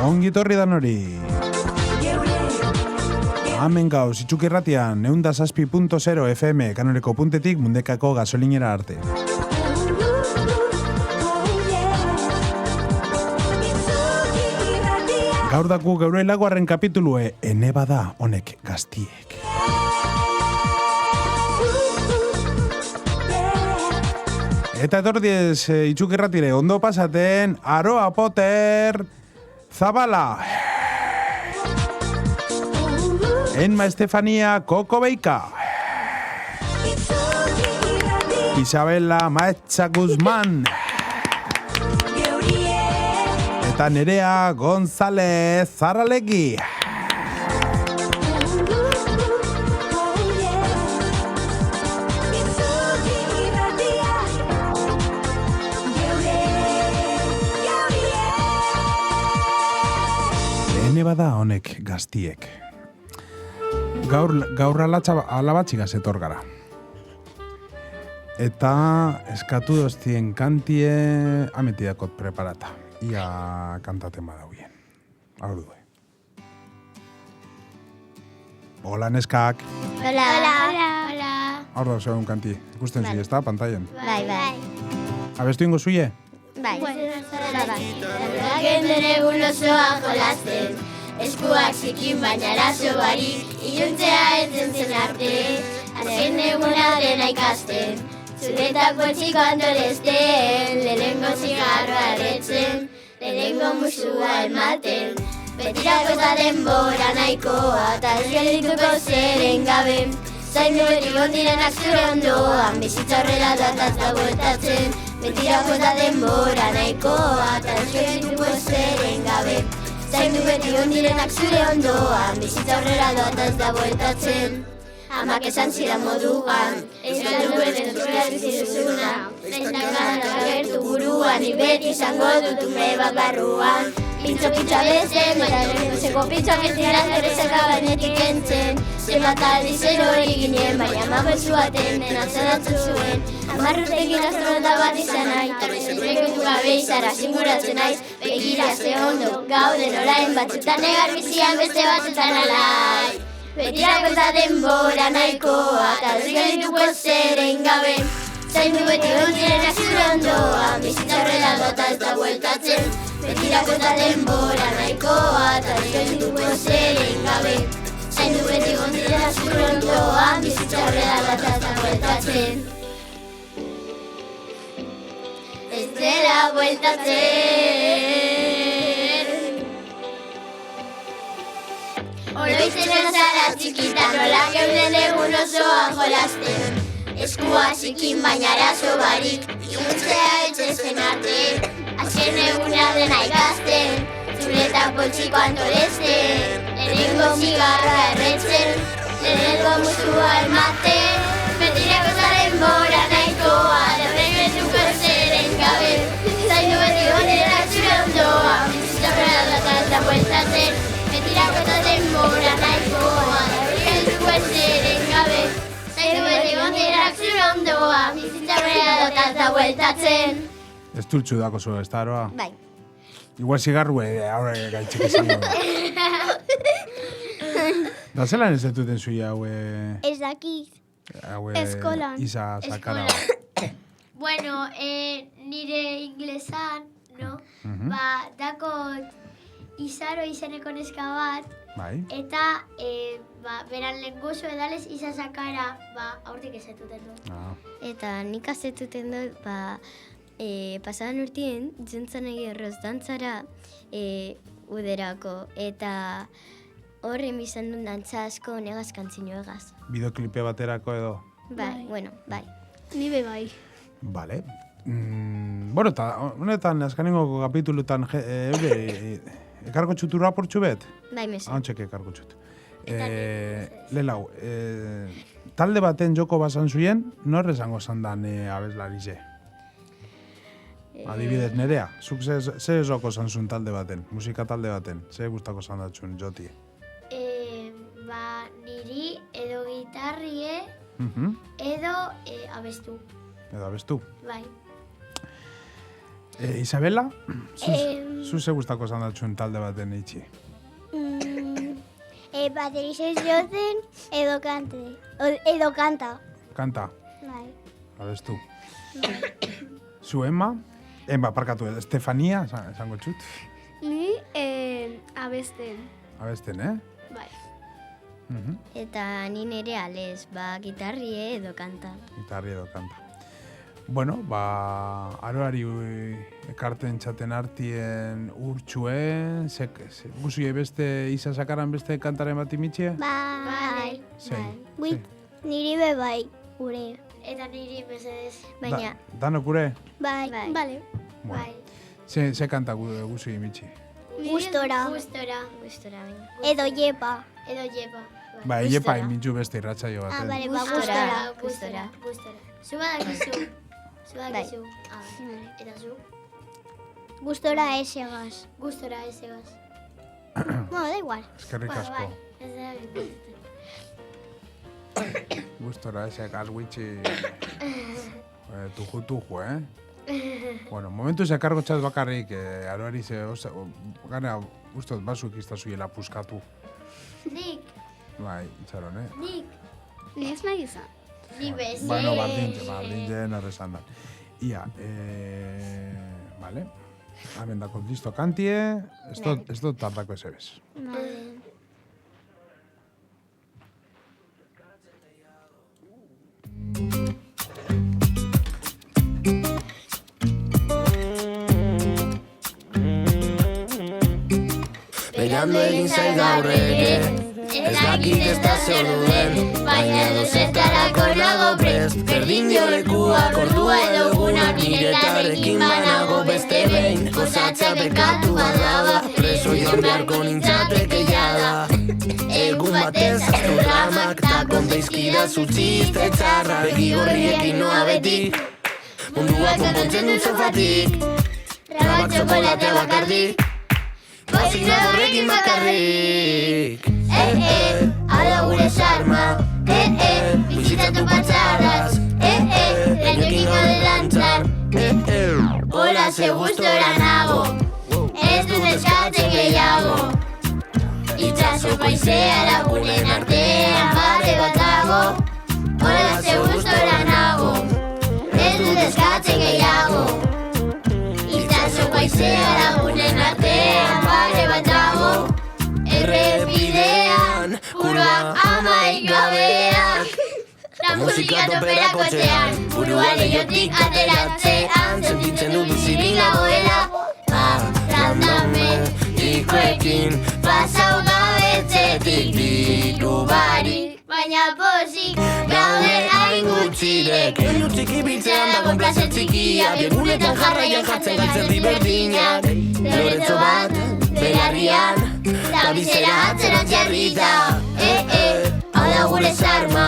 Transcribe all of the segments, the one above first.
Ongi torri dan hori. Hemen gauz, Itxuk irratian, 107.0 FM, Kanoneko puntetik Mundekako gasolinera arte. Gaur daku geure laguarren kapitulue, ene bada honek gaztiek. Eta etordiez, Itxuk irratire, ondo pasaten, Aroa Poter, Zabala. Enma Estefania Koko Beika. Isabela Maetxa Guzman. Eta Nerea González Zarralegi. Lehene bada honek gaztiek. Gaur alabatxigaz etor gara. Eta eskatu doztien kantie ametiakot preparata. Ia kantaten badauien. Hau due. Hola, neskak. Hola. Hola. Hau da, zegoen kanti. Ikusten zui, ezta, pantaien. Bai. Abestu ingo zuie? Bai. Genden egun osoa jolasten, eskuak zikin baina arazo barik, iluntzea zen arte, azken eguna dena ikasten, zuretako txiko andoresten, lehenengo zigarroa erretzen, lehenengo musua ematen, betirako eta denbora nahikoa, eta ez geldituko zeren gabe, zaindu beti gondirenak zure ondoan, bizitza horrela dataz da bueltatzen, betirako eta denbora nahikoa, eta ez geldituko zeren gabe, zaindu beti ondirenak zure ondoan, bizitza horrela doataz da bueltatzen. Amak esan zidan moduan, ez galdu beten zure bizizuzuna, zaintan gertu buruan, ibeti izango dut ume bat barruan. Pintxo abezen, eta lehenuzeko pintxoak ez dira zerrezaka bainetik entzen, zenbat aldiz erori ginen, baina amabezu baten dena zeratzen zuen. Amarrutekin astronauta bat izan nahi, eta bezentrekutu gabe izara zinguratzen naiz, begira ze ondo, gauden orain batzutan negar bizian beste batzutan alai. Betirako eta denbora nahikoa, eta ez geldituko zeren gabe, zaindu beti ondirenak zure ondoan, bizitza horrela dota ez da bueltatzen, betirako eta denbora nahikoa, eta ez geldituko zeren gabe, zaindu beti ondirenak zure ondoan, bizitza horrela dota ez da bueltatzen. Ez dela bueltatzen. Oroitzen zara txikita nola geuden egun osoan jolasten, eskua zikin baina arazo barik, iluntzea etxezen arte, azken eguna dena ikasten, zureta poltsiko antoresten, lehenengo zigarra erretzen, lehenengo musua ematen, betirako zaren bora nahikoa, derregetuko zeren gabe, zaindu beti onerak zure ondoan, bizitza horrela dataz da bueltatzen, betirako eta denbora nahikoa, derregetuko zeren gabe, zaindu beti onerak zure ondoan, bizitza horrela dataz da bueltatzen. Ez dultzu dako zu, ez da, Aroa? Bai. Igual zigarrue, ahora gaitxik izango da. Da zelan ez dututen zui haue... Ez dakiz. Eskolan. Isa sakara. Bueno, nire inglesan, no? Dako Izaro izeneko neska bat, Bai. eta beran lenguzo edales Isa sakara, aurtik ezetuten du. Eta nik azetuten dut, pasadan urtien, juntzan egirroz dantzara uderako, eta horren bizan duen dantza asko negaz kantzino egaz. Bideoklipe baterako edo. Bai, bueno, bai. Nibe bai. Vale. Bueno, eta honetan, azkanengo kapitulutan, ekarko txutu raportxu bet? Bai, mesu. Hauntxek ekarko txut. Lelau, talde baten joko basan zuien, nor esango zandan abeslarize? Adibidez, Nerea, zuk ze joko zantzun talde baten, musika talde baten, ze gustako zandatxun joti? Niri edo gitarrie, edo abestu. Edo abestu. Bai. Isabela, zu ze gustako zan datxun talde baten itxi? Baterizez jotzen edo kanta. Kanta, Bai. abestu. Zu Emma? Emma, parkatu, Estefania, esango txut. Ni abesten. Abesten, Bai. Eta ni nere alez, gitarrie edo kanta. Gitarri edo kanta. Bueno, aroari ekarten txaten artien urtsue, guzue beste isa sakaran beste kantaren bat imitxie? Bai. Zein? Niri be bai, gure. Eta niri mesedez. Baina, Danok gure? Bai. Bale. Bueno. Ze kanta guzue imitxi? Gustora. Gustora. baina. Edo jepa. Edo jepa. Ba, iepa imitxu beste irratsaio baten. Bale, Gustora. gustora. Gustora. Zu badakizu. Bai. Eta zu? Gustora esegaz. Gustora ez egaz. Bueno, da igual. Eskerrik asko. Ez da Gustora ese gaswitxi tuju, Bueno, momentu ze kargo txat bakarrik, aroari ze, gara, ustot, basuk iztazuela puskatu. Nik. Bai, itxaron, Nik. Ni ez nahi izan. Ni bez. Bueno, bardintxe, norrezan da. Ia, vale. Hemen dako listo kantie, ez dut tardako eze bez. Berandu egin zait gaur ere, ez dakit ez da zer duen, baina edo zertarako nago prest, berdin jo lekuak ordua edo egunak niretarekin banago beste behin, gozatzea bekatu badaba, preso joan beharko nintzateke jada. Egun batez aztu dramak, ta konteizkida zutzizte txarra, begi gorriekin noa beti, mundua konpontzen dut zofatik, trabak txokolatea bakardik, Bazik horrekin bakarrik. Ala gure sarma. Bizitzatu patxarraz. Leñokin gaude dantzan. Hola, ze gustora nago. Ez dut eskatzen gehiago. Itxasoko aizea lagunen artean bare bat dago. Hola, ze gustora nago. Ez dut eskatzen gehiago. Itxasoko aizea lagunen artean bare bat dago. Errepidean, kuruak amaik gabeak. La musika toperako txean, burua lehiotik ateratzean, sentitzen dut bizirik dagoela. Randamentikoekin, pasau gabetzetik diru barik. Baina pozik, gaude hain gutxirek. Elu txiki biltzean da konplazer txikia, biegunetan jarraian jartzen gaitzen divertinak. Loretzo bat, berarrian, da bizera atzeran txarrita. Hau da gure sarma,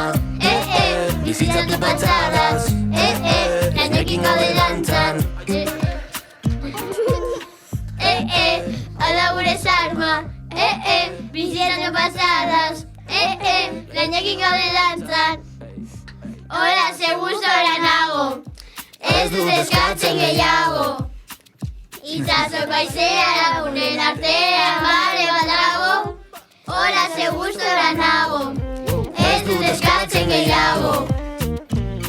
bizitzatu patxarraz, lainoekin gaude dantzan. Hau da gure sarma, bizitzatu patxarraz, lainoekin gaude dantzan. Hola, ze gustora nago, ez dut eskatzen gehiago. Itxasoko aizea lagunen artean bare bat dago. Hola, ze gustora nago, ez dut eskatzen gehiago.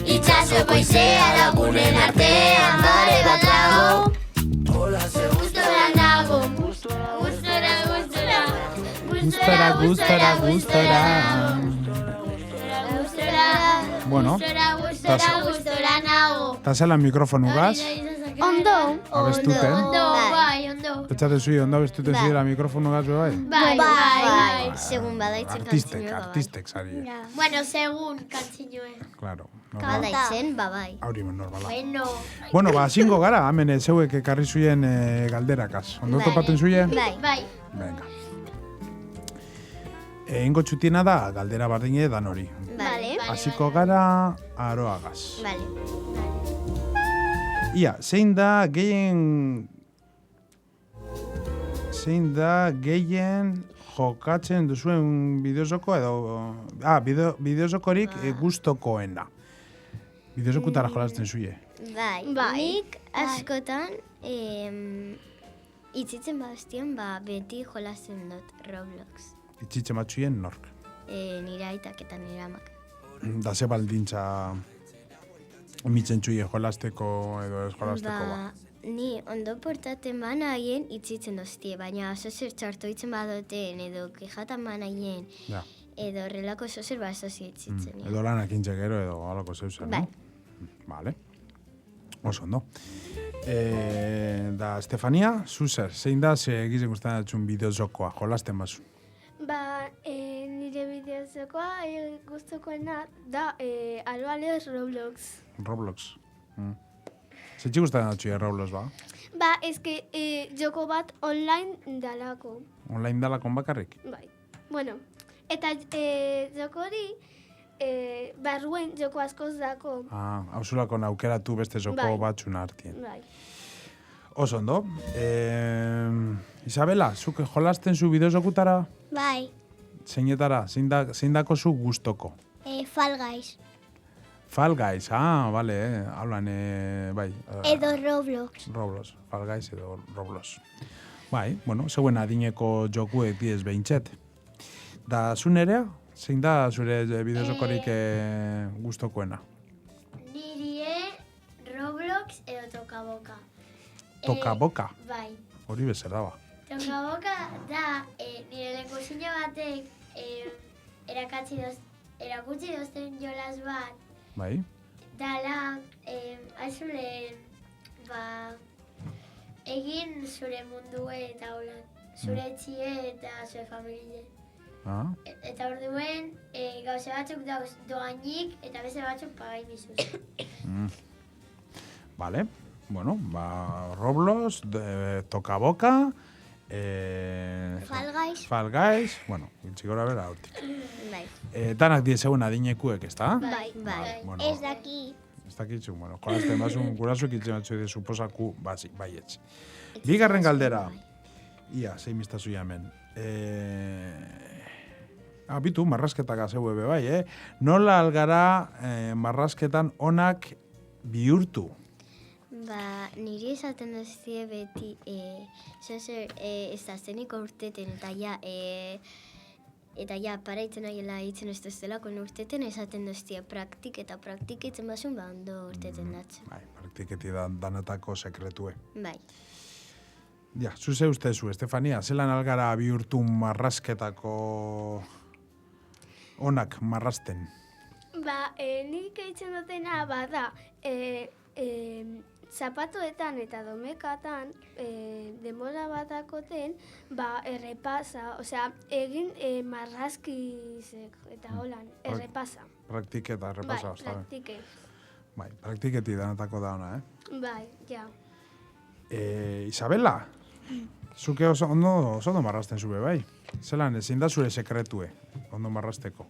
Itxasoko aizea lagunen artean bare bat dago. Hola, ze gustora nago. Bueno, gustora nago. eta zelan mikrofonugaz, Ondo. abestuten. Ondo. Petxate zui, ondo abestuten zidela mikrofonugaz, bai? Bai. Segun badaitzen Artistek, sari. Bueno, segun kantzinoe. Claro. Badaitzen, bai. Hauri normala. Bueno. Bueno, zingo gara, hemen zeuek ekarri zuien galderakaz. Ondo topaten zuien? Bai. Venga. Eingo txutiena da, galdera bardine dan hori. Vale. Hasiko gara aroagaz. Vale. Ia, zein da gehien jokatzen duzuen bideozoko edo... bideozokorik gustokoena. Bideozokutara jolazten zuie. Bai. Nik askotan Itzitzen baduztien, beti jolasten dut Roblox. Itxitxe matxuien nork. Nire aitak eta nire amak. Da ze baldintza mitzen txuie jolasteko edo ez jolasteko ba. Ni ondo portaten banahien itzitzen duztie, baina zozer txarto itzen badoten edo kejatan banahien Ja. edo horrelako zozer zozi itzitzen. Edo lanak intxe gero edo alako zeusen, Bai. no? Vale. Oso ondo. Da, Estefania, zuzer, zein da, ze egizen guztan datxun bideozokoa, jolasten bazu? Nire bideozokoa gustukoena da aloales Roblox. Roblox. Zetxe guztan datxu Roblox, ba? Eske joko bat online dalako. Online dalakon bakarrik? Bai. Bueno, eta joko hori barruen joko askoz dako. Hauzulako aukeratu beste joko Bai. batxun hartien. Bai. Oso ondo. Isabela, zuk jolasten zu bideozokutara? Bai, Zeinetara, zein dako zu gustoko? Fall Guys. Fall Guys, bale, hablan, bai. Edo Roblox. Roblox, Fall Guys edo Roblox. Bai, bueno, zeuen adineko jokuek diez behintzet. Da, zu nerea? Zein da zure bideozokorik gustokoena? Nirie Roblox edo Tokaboka. Tokaboka, Bai. hori bezala ba. Tokaboka da nire lekusina batek erakutsi dozten jolas bat Bai? dala aizulen egin zure mundue eta hola, zure etxie eta zure familie. Eta orduen gauze batzuk doainik eta beste batzuk pagain izuz. Vale, bueno, Roblox, Tokaboka, Fall Guys, bueno, gitxikora bera hortik. Bai. Danak diezegun adinekuek, ez da? Bai. Bueno, Ez daki. ez dakitzu, bueno, jolazten bazun, gurasuk itzen batzu edo suposaku baietz. Bigarren galdera, ia, zein biztazu hemen. Bitu, marrasketak azeu ebe bai, Nola algara marrasketan onak bihurtu? Niri esaten duztie beti zozer ez da zeniko urteten eta ja paraitzen aiela hitzen ez duztelako urteten esaten duztie praktiketzen basun ondo urteten datzu. Bai, praktiketi danatako sekretue. Bai. Ja, zuze ustezu, Estefania, zelan algara bihurtu marrasketako onak marrasten? Nik eitzen dutena bada, zapatoetan eta domekatan denbora batakoten errepasa, osea, egin marrazkizek eta holan, errepasa. Praktiketa, errepasa, Bai, praktike. Bai, praktiketi danatako da ona, Bai, ja. Isabela, zuke oso ondo marrasten zube, bai? Zelan, ezin da zure sekretue, ondo marrasteko?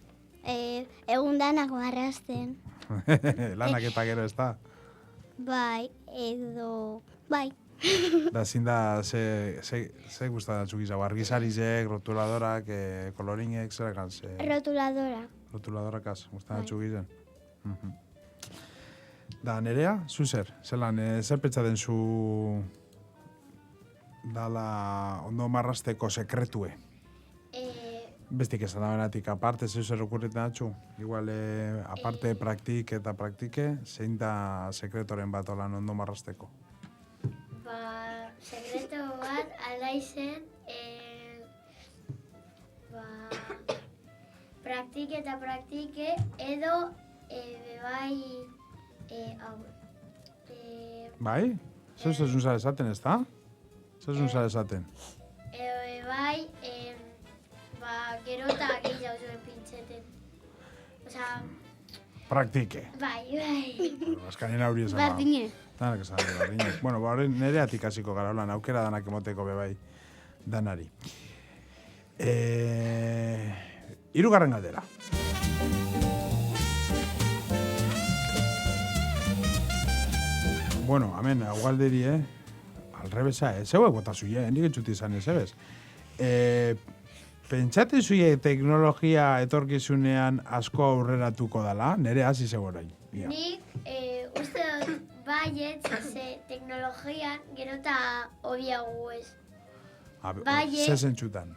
Egun danak marrasten. Lanak eta gero ez da? Bai, edo... Bai. Da, ezin da, ze guztatzen izau, argizarizek, rotuladorak, kolorinek, zerakan, Rotuladora. Rotuladorakaz, gustatzen izen. Da, nerea, zu zer? Zelan, zer pentsaten zu dala ondo marrasteko sekretue? Bestik esan da benatik, aparte, zeu zer okurretan atxu? Igual, aparte praktike, zein da sekretoren bat olan ondo marrasteko? Sekreto bat aldaizen praktike edo bai Bai? Zeu zezun zara esaten, ez da? Zezun zara esaten? bai gero eta gehiago zuen pintzeten. Osa... Praktike. Bai. Azkanen auri esan. Bardine. Danak esan, bardine. Bueno, nire atikasiko gara, holan, aukera danak emoteko bebai danari. Hirugarren galdera. Bueno, hemen, hau galderi, alrebesa, zeuek bota zuie, nik etxuti izan ez, ebez. Pentsate zuie teknologia etorkizunean asko aurreratuko dala? Nere hasi zegorain. Nik uste dut Baiet, ze teknologian gero eta hobiago ez. Ze zentzutan?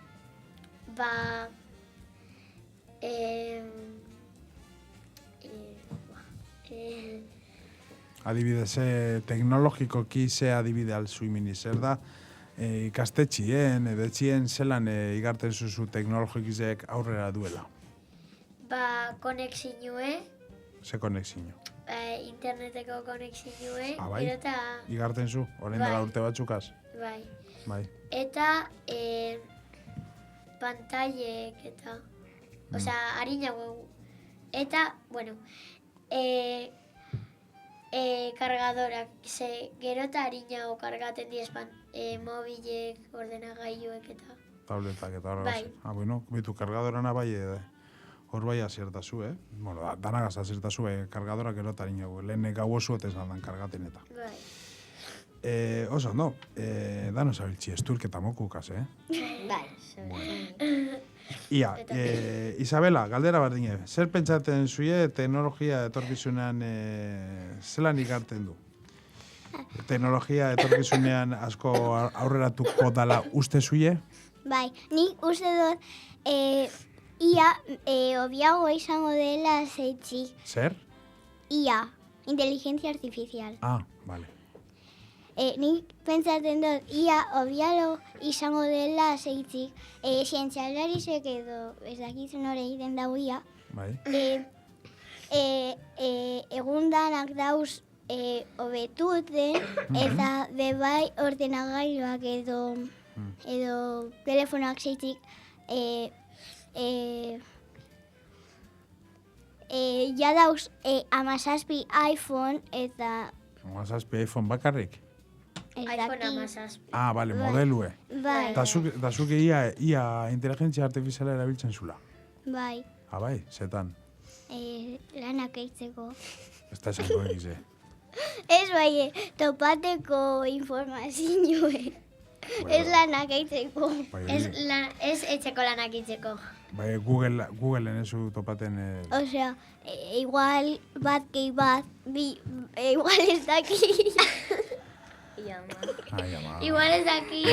Adibidez, teknologikoki ze adibide alzu imini, zer da ikastetxien, edetxien zelan igarten zuzu teknologikizek aurrera duela? Konexinue. Ze konexinio? Interneteko konexinue. Bai? Igarten zu, orain dela urte batzukaz? Bai. Eta pantailek eta, harinago. Eta, kargadorak, ze gero eta harinago kargaten diezpan mobilek, ordenagailuek eta. Tabletak eta horrela. Bitu, kargadorana bai, hor bai aziertazu, danagaz aziertazu, kargadorak gero eta harinago. Lehen gau oso eta esan kargaten eta. Oso, no, dano zabiltzi, esturketa mokukaz, Ia, Isabela, galdera bardine, zer pentsaten zuie teknologia etorkizunean zelan ikarten du? Teknologia etorkizunean asko aurreratuko dala uste zuie? Bai, nik uste dut ia obiago izango dela zeitzik. Zer? Ia, inteligencia artificial. Vale. Nik pentsatzen dut, ia obialo izango dela zeitzik, zientzialarisek edo ez dakitzen hori egiten dago ia, egundanak dauz hobetuten eta bebai ordenagailuak edo telefonoak zeitzik ja dauz 17 iPhone eta... 17 iPhone bakarrik? iPhone 17. Bale, modelue. Bai. Da zuke ia inteligentzia artifiziala erabiltzen zula? Bai. Bai, zetan? Lanak eitzeko. Ez da esango egize. Ez bai, topateko informazioe. Ez lanak eitzeko. Ez etxeko lanak eitzeko. Bai, Googleen ezu topaten... Osea, igual bat gehi bat, igual ez daki. Igual ez daki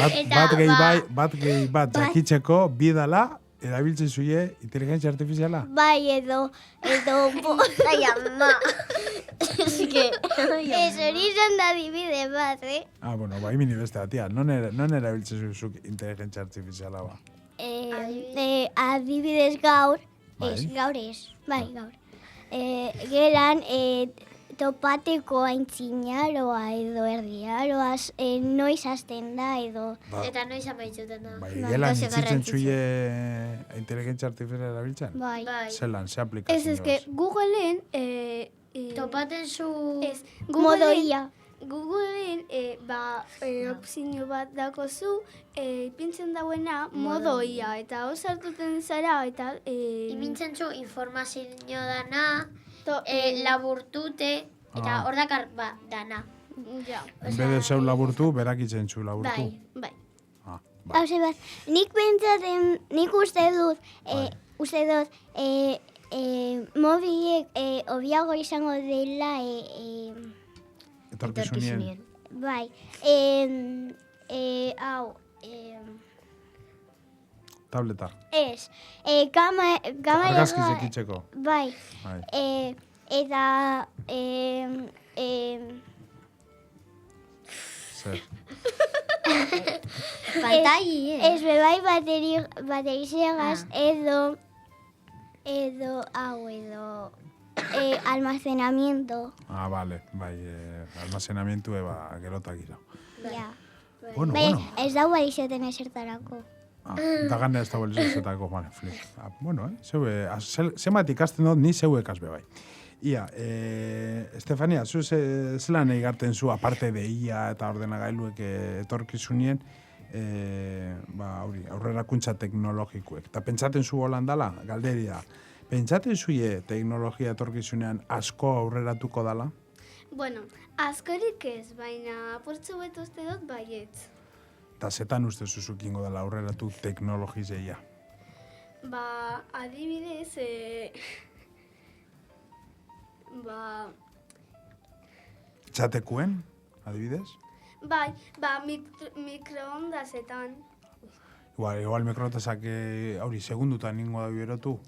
Bat gehi bat jakitzeko bidala erabiltzen zuie inteligentzia artifiziala? Bai, edo... Ai, ama! Ez hori izan da dibide bat, Bai, mini beste batia. Non erabiltzen zuzuk inteligentzia artifiziala ba? Adibidez gaur, gaur ez, bai, gaur. Geran, topateko aintzinaroa edo erdiaroa noiz hasten da edo... Eta noiz amaitzuten da. Bai, gelan itzitzen zuie inteligentzia artifiziala erabiltzen? Bai. Zelan, ze aplikazioa? Ez, Googleen... Topaten zu... Modoia. Googleen opzio bat dakozu, ipintzen dauena modoia, eta hor sartuten zara, eta... Ipintzen zu informazio dana, laburtute, eta hor dakar dana. En vez de zeu laburtu, berak itzen zu laburtu. Bai. Hauze bat, nik uste dut, mobilek obiago izango dela etorkizunien. Bai, hau... Tableta. Ez, kamera... Argazkizek itxeko. Bai, eta... Zer. Pantai, ez bebai baterizegaz edo almacenamiento. Vale, bai, almacenamiento gerotak ira. Ja. Bueno. Ez dago izaten esertarako. Da gana ez dago izatetako, vale, flip. Bueno, zemat ikasten dut, ni zeu ekasbe bai. Ia, Estefania, zu zelan egarten zu, aparte de ia eta ordenagailuek etorkizunien, aurrerakuntza teknologikuek. Eta pentsaten zu holandala, galderia, pentsaten zuie teknologia etorkizunean asko aurreratuko dala? Bueno, askorik ez, baina apurtzu betu uste dut baietz. Eta zetan uste zuzukingo dela aurreratu teknologizeia? Adibidez, txatekuen, adibidez? Bai, mikroondasetan. Igual mikroondasak hori segundutan ningo da berotu.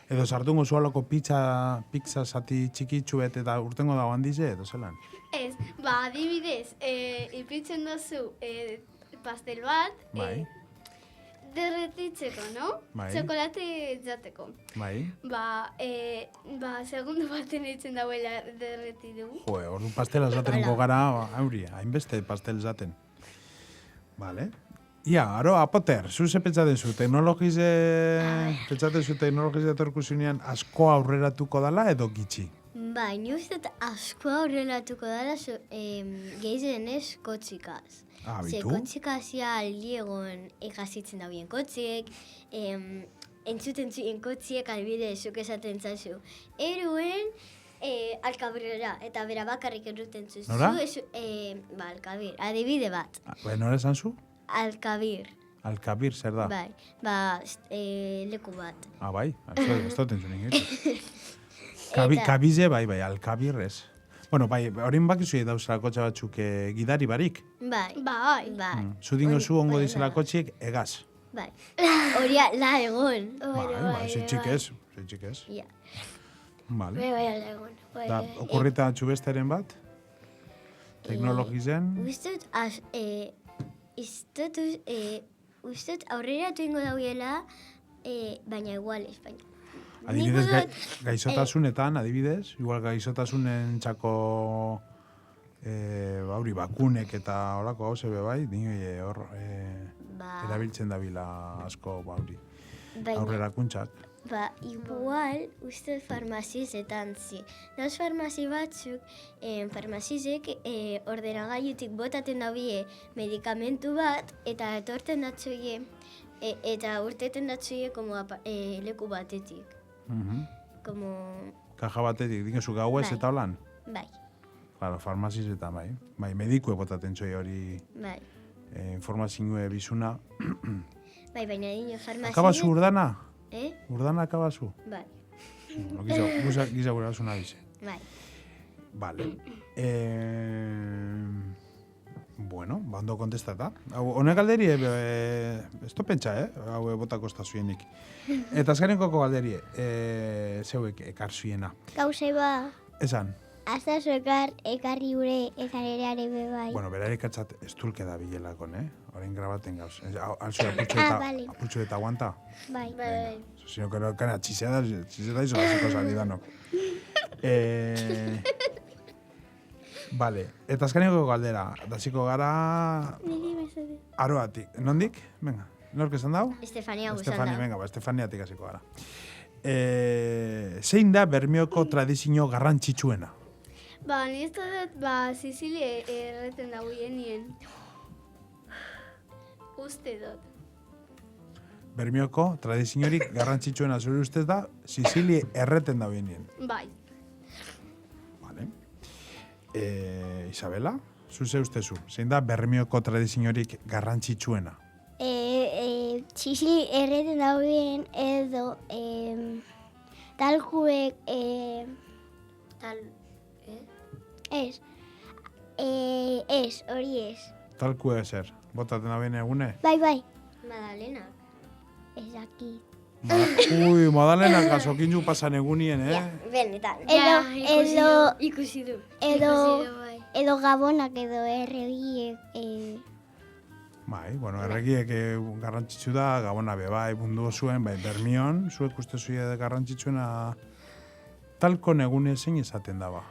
Edo sartungo zualako pizza zati txikitsu eta urtengo da handize, edo zelan? Ez, adibidez, ipitzen duzu pastel bat, Bai. derretitzeko, no? Bai. Txokolate jateko. Bai. Segundu baten eitzen dauela derretidu. Ordu pastela zatenko gara, hainbeste pastel zaten. Vale. Ia, aro, Potter, zu ze pentsaten zu, pentsaten zu teknologize etorkuzunean asko aurreratuko dala edo gitxi? Bai, ni uste asko aurreratuko dala gehizen ez kotxikaz. Ze kotxikaz ja aldiegon egazitzen dauen kotxiek, entzuten zuen kotxiek albide zuk esaten zazu. Eruen Alkabirera, eta bera bakarrik erruten zuzu. Nora? Alkabir, adibide bat. Nora esan zu? Alkabir. Alkabir, zer da? Bai, leku bat. Bai, ez dut entzun ingez. Kabize, bai, alkabir ez. Bueno, bai, horin bakizu dauzela kotxa batzuk gidari barik. Bai. Zu dingo zu ongo dizela kotxiek egaz. Bai. Horia la egon. Bai, zitxik ez. Ja. Vale. Bai, ala egon. Da, okurrita txubesteren bat? Teknologizen? Ustut aurreratu ingo dauela, baina igual ez, baina. Adibidez, gaixotasunetan, adibidez, igual gaixotasunen txako bakunek eta horako hau zebe bai, hor erabiltzen dabila asko aurrerakuntzak. Igual, uste farmaziezetan zi. Dauz farmazi batzuk, farmazizek ordenagailutik botaten dabie medikamentu bat, eta etorten datzoie, eta urteten datzoie leku batetik. Kaja batetik, dingezu gauez eta holan? Bai. Claro, farmazizetan bai. Bai, medikue botaten zoi hori informazioa bizuna. Bai, baina dino farmazizek... Akabazu urdana? Eh? Urdana akabazu? Bai. Giza gura zuna bize. Bai. Vale. Bueno, ondo kontestata. Honek galderie, ez to pentsa, hau botako estazioenik. Eta azkarenkoko galderie, zeuek ekar zuena. Gauze ba. Esan? Azazu ekarri gure ezarereare bebai. Bueno, berarek atzat estulke da bielakon, Horein grabaten gauz. Alzu apurtxo eta aguanta? Bai. Sino que no kana txizeda izo hasiko salidanok. Vale, eta azkaneko galdera. Dasiko gara... Aroatik. Nondik? Venga, nork esan dau? Estefania guzan Estefania, venga, Estefaniatik hasiko gara. Zein da Bermeoko tradizio garrantzitsuena? Ni ez dut, Sicili erreten dauenien. Uste dut. Bermeoko tradiziorik garrantzitsuena zure ustez da Sicili erreten dauenien. Bai. Vale. Isabela, zuze ustezu, zein da Bermeoko tradiziorik garrantzitsuena? Sicili erreten dauen edo talkuek Ez, hori ez. Talku ezer, botaten dauen egune? Bai. Madalena. Ez daki. Madalena gazokinju pasan egunien, Benetan. Ikusi du. Edo gabonak edo erregiek. Bai, bueno, erregiek garrantzitsu da, gabona bai, bundu zuen, bai, Bermion, zuek uste zuia garrantzitsuena talko negune zein esaten daba.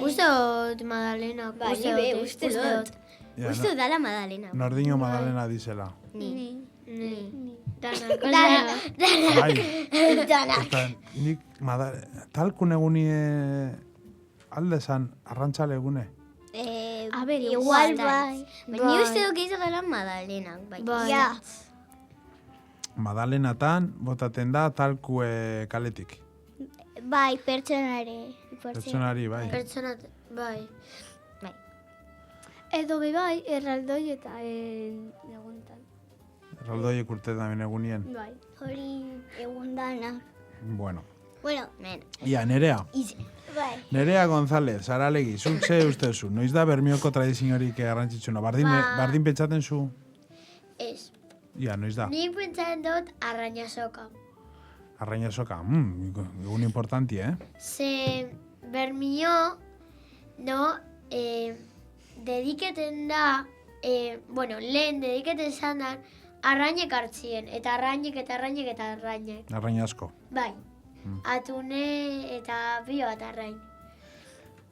Uste dut Madalena. Uste dut. Uste dut dala Madalena. Nordino Madalena dizela. Ni. Dana. Bai. Eta nik talko negunie alde zan arrantzale egune. Igual bai. Ni uste dut gehiago dala Madalena. Bai. Madalenatan botaten da talkue kaletik. Bai, pertsonari, bai. Bai. Edo bai, erraldoi eta eguntan. Erraldoiek urte da egunien. Bai. Hori egundanak. Bueno. Bueno, Ia, Nerea. bai. Nerea González, Zaralegi, zuk ze ustezu? Noiz da Bermioko tradiziorik garrantzitsuna? Bardin pentsaten zu? Ez. Ia, noiz da? Nik pentsatzen dut arraina soka. Arraina soka, egun importanti, Ze Bermio, no, dediketen da, lehen dediketen zan da, arrainek hartzien, eta arrainek. Arraina asko. Bai, atune eta bio bat arrain.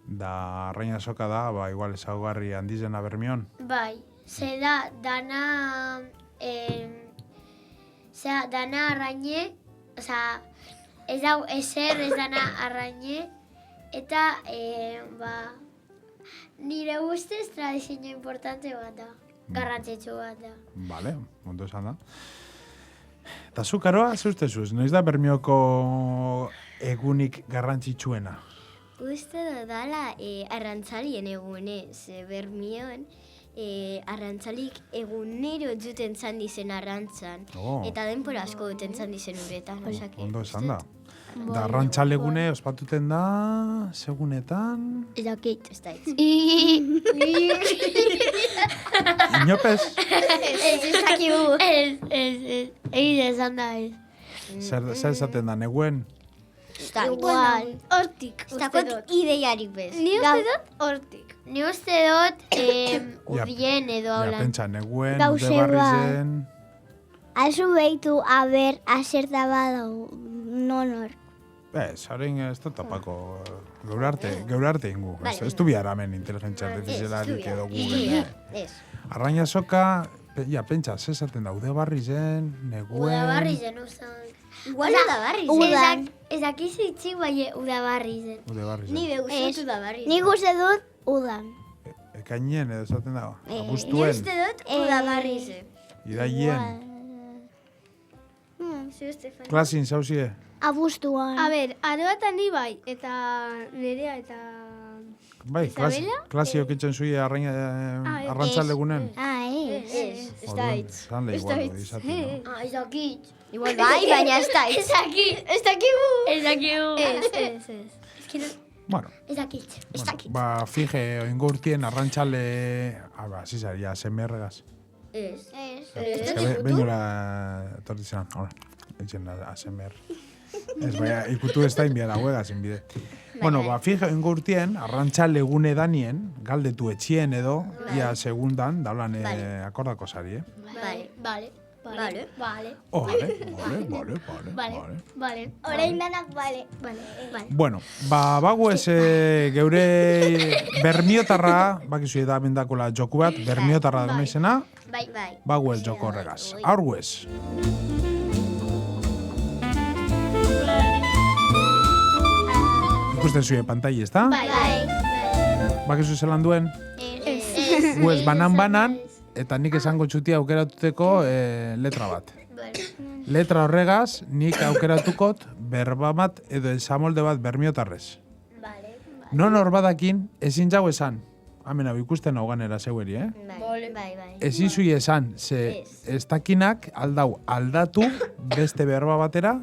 Da arraina soka da, igual ezaugarri handizena Bermion. Bai, ze da, dana arraine, oza, ez dau ezer ez dana arraine, eta, nire ustez tradizio importante bat da, garrantzitsu bat da. Vale, ondo esan da. Eta zu, Karoa, ze ustezuz? Noiz da Bermioko egunik garrantzitsuena? Uste dut dala arrantzalien egunez, Bermion, arrantzalik egunero duten zan dizen arrantzan. Eta denpora asko duten zan dizen uretan. Ondo esan da. Da arrantzalegune ospatuten da, segunetan... Ezakit. Ez da ez. Inopez? Ez dakigu. Ez, esan da ez. Zer esaten da, neguen? Igual. Hortik, Ez dakot ideiarik bez. Ni uste dut hortik. Ni uste dut urrien edo Ja, haulan. pentsa, neguen, Gauze ude barri bat. zen... Alzu behitu, aber, aserta badau, nonor. Haren ez da topako geure arte ingu. Ez du bihar hemen inteligentzia artifizialarik edo Google. Arraina soka, pentsa, zezaten da, ude barri zen, neguen... Udabarri zen uste. Igual udabarri zen. Udan. Ez dakizitzik bai udabarri zen. Ude barri zen. Ni beuzut udabarri zen. Nik uste dut, udan. Ekainien edo esaten da, Ni abuztuen, uste dut udabarri zen. iraien, Estefan. klasin zauzie. Abuztuan. A ber, aroa eta ni bai, eta Nerea eta... Bai, Isabela? klasi okitzen zuie arrantzalegunen. Ez da hitz. Zan lehi izaten da. Ez dakit. Igual bai, baina ez da hitz. Ez dakigu. Bueno, Ez dakit. fije, ingurtien arrantzale... Zizaria, semerregaz. Ez. Beñola tortizan, hola. Eitzen da, ASMR. Ez, baina, ikutu ez da inbiara huega, zinbide. Bueno, fije, ingurtien, arrantzale egune danien, galdetu etxien edo, ia segundan, daulan akordako sari, Vale. Vale. Vale. Orain danak, bale. Bueno, bagu ez geure bermiotarra, bakizu da mendakola joku bat, bermiotarra da izena, Bai. bagu ez joko horregaz. Aurgu ez. Ikusten zuen pantai, ez da? Bai. Bakizu zelan duen? Gu ez banan, eta nik esango txutia aukeratuteko letra bat. Letra horregaz, nik aukeratukot berba bat edo esamolde bat bermiotarrez. Non hor badakin, ezin jau esan. Hemen hau ikusten hau ganera zeueri, Bai. Ezin zui esan, ze ez dakinak aldatu beste berba batera,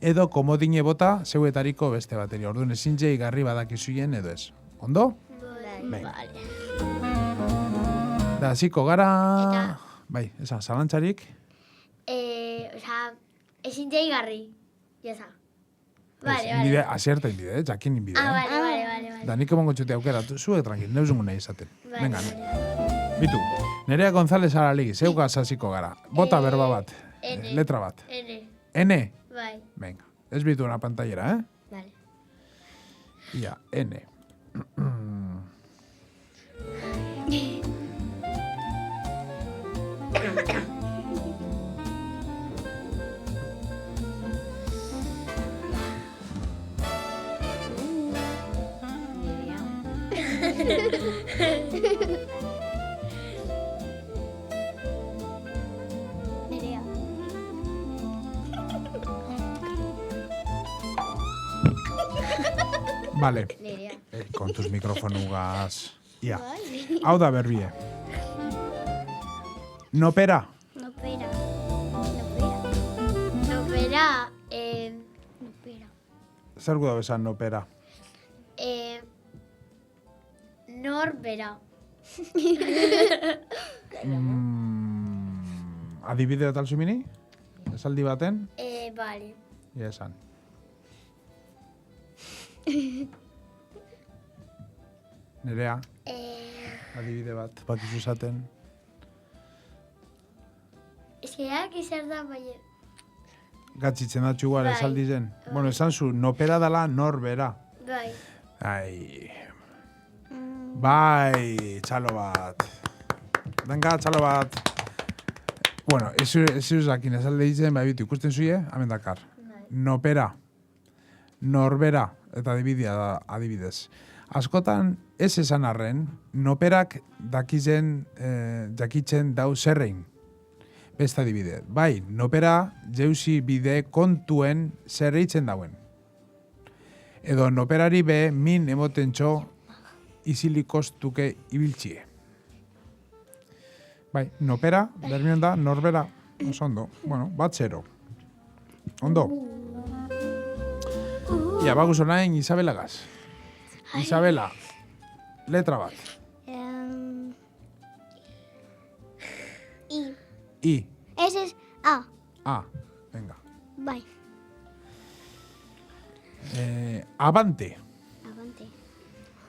edo komodine bota zeuetariko beste bateri. Orduan ezin jei garri badakizuien edo ez. Ondo? Venga. Da, hasiko gara... Bai, zalantzarik. Ezin deigarri. Jaza. Vale. Asierta inbide, jakin inbide. Vale. Da, nik emongo txute aukera, zuek tranquil, neuzungu nahi izaten. Venga, bitu. Nerea González Aralegi, zeugaz hasiko gara. Bota berba bat, N. letra bat. N. N? Bai. Venga, ez bitu una pantallera, Vale. Ia, N. Nerea. Vale, Nerea. kontuz mikrofonugaz. Ia, hau da berbie. Nopera. Nopera. Zer gu da bezan nopera? Norbera. Adibide bat alzu mini? Esaldi baten? Bale. Ja esan. Nerea, adibide bat, bakizu esaten. Eskeak izar da, baina... Gatzitzen datxu igual Bai. esaldi zen. Bueno, esan zu, nopera dala norbera. Bai. Ai. Bai, txalo bat. Venga, txalo bat. Bueno, ez usakin esalde ditzen, bai bitu ikusten zuie, hemen dakar. Nopera, norbera, eta adibidea da adibidez. Askotan, ez esan arren, noperak jakitzen dau zerrein. Beste adibide. Bai, nopera jeuzi bide kontuen zerreitzen dauen. Edo noperari be min emoten txo izilikostuke ibiltxie. Bai, nopera, bermion da, norbera, oso ondo. Bueno, bat zero. Ondo. Ia, baguz orain Isabelagaz. Isabela, letra bat. I. I. Ese es A. A. Venga. Bai. Abante. Avante.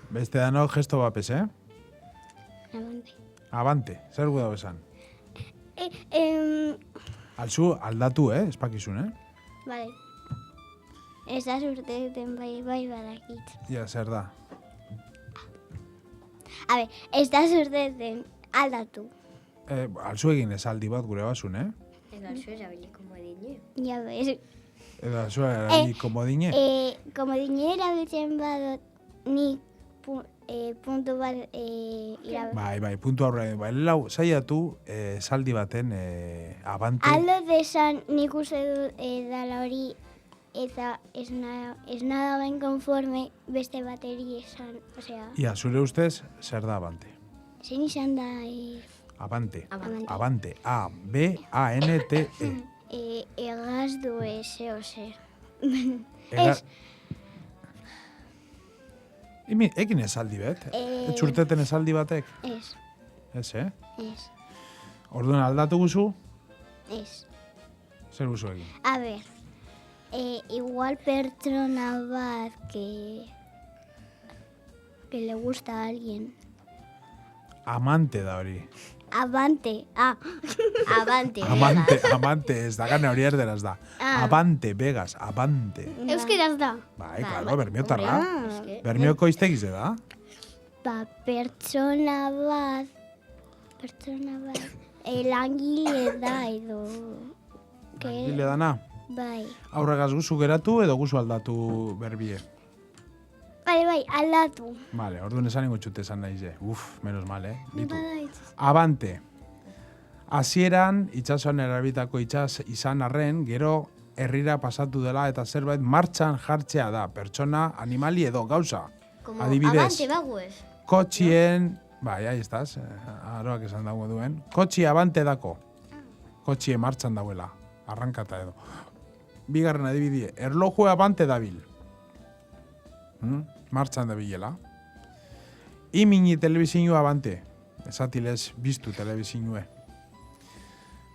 Beste dano gesto bapes, Avante. Abante. Zer gu da besan. Alzu, aldatu, espakizun, Vale. Ez da zurteten bai badakit. Ja, zer da. A ver, ez da zurteten aldatu. Alzu egin esaldi bat gure basun, Ez alzu erabili komodine. Ja, bai. Edo alzu erabili komodine. Komodine erabiltzen badot nik puntu bat Bai, puntu aurre. Bai, lau, saiatu esaldi baten abante. Aldo desan nik uste dut dala hori eta ez nada ben konforme beste bateri esan, osea... Ia, zure ustez, zer da abante? Zein izan da... Abante. Abante. Abante. A-B-A-N-T-E. Egaz du ose. Ez. Ekin esaldi bet? Txurteten esaldi batek? Ez. Ez, Ez. Orduan aldatu guzu? Ez. Zer guzu egin? A ver, igual pertsona bat que le gusta a alguien. Amante da hori. Avante. Abante. Amante ez da, gane hori erderaz da. Abante, Vegas, abante. Euskeraz da. Bai, claro, bermiotarra. Eske. Bermioko iztegize da. Ba, pertsona bat, langile da edo. Gile dana. Bai. Aurregaz guzu geratu edo guzu aldatu berbie. Bai, aldatu. Vale, orduan esan ingo txute esan nahize. Menos mal, Bitu. Abante. Hasieran itsasoan erabitako itsas izan arren, gero herrira pasatu dela eta zerbait martxan jartzea da. Pertsona, animali edo gauza. Como Adibidez. abante baguez. Kotxien... Bai, ahí estás. Aroak esan dago duen. Kotxi abante dako. Kotxie martxan dauela. Arrankata edo. Bigarren adibidie. Erloju abante dabil. Martxan dabilela. Imini telebizinu abante. Esatilez biztu telebizinue.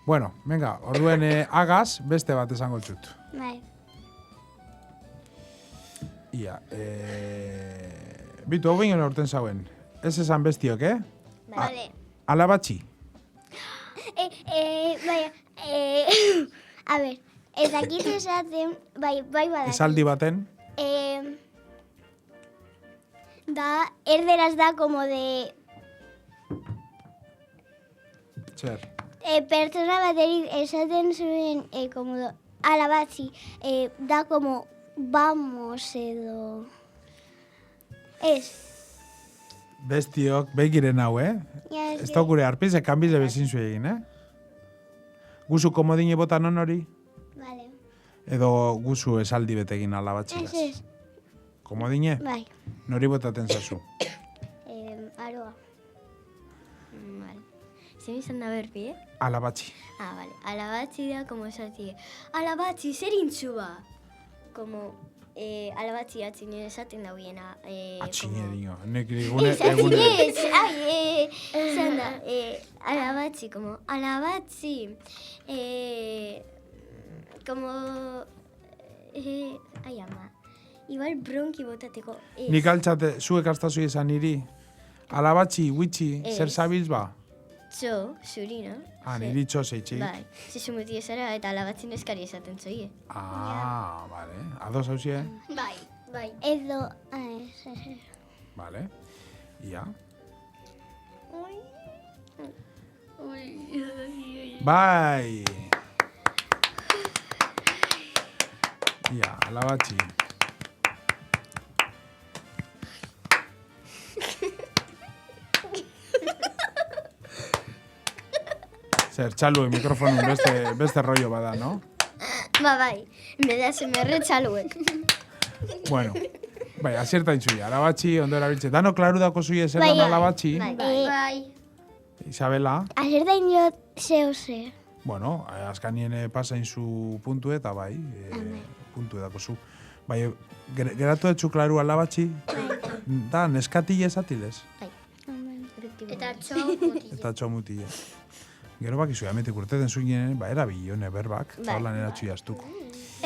Bueno, venga, orduen agaz, beste bat esango txut. Bai. Ia, bitu, hau behin orten zauen. Ez esan bestiok, Vale. Alabatxi. Bai, a ver, ez dakit esaten, bai badakit. Esaldi baten. Da, erderaz da como de... Zer. Pertsona bateri esaten zuen, como alabatzi, da como vamos edo... Ez. Bestiok, begiren hau, Ja, Ez da gure arpize, kanbize bezin zu egin, Guzu komodine botan non hori? Vale. Edo guzu esaldi betegin alabatxigaz? Ez. Komodine? Bai. Nori botaten zazu? Aroa. Vale. Zein izan da berbi, Alabatxi. Vale. Alabatzi da, como esatie. Alabatzi, zer intzuba? Como, alabatzi atzinen esaten dauiena. Atxine dino, nek Zeran da, alabatzi, como, alabatzi, como, ai ama, igual bronki botateko. Nik altzate, zuek astazoi esan niri, alabatzi, huitzi, zer zabiltz ba? Txo, zuri, no? Niri txo zeitxik. Bai, zizumuti esara eta alabatzin eskari esaten zoie. Vale. Ados hauzie? Bai. Edo... Vale. Ia. Bai! Ia, alabatzi. Zer, txalue mikrofonun beste rollo bada, no? Bai, beda semerre txaluek. Bueno, bai, azierta intzuia, alabatzi, ondo erabiltze. Dano klaru dako zuie zer dan alabatzi? Bai. Isabela? Azerta indio zeo zer. Bueno, azkanien pasain zu puntu eta bai, puntu edako zu. Bai, geratu etxu klaru alabatzi? Da, neskatile esatilez? Bai. Eta txo Eta txomutile. Gero bakizu, ametik urteten zuinen, erabilione berbak, holan eratxu jaztuko.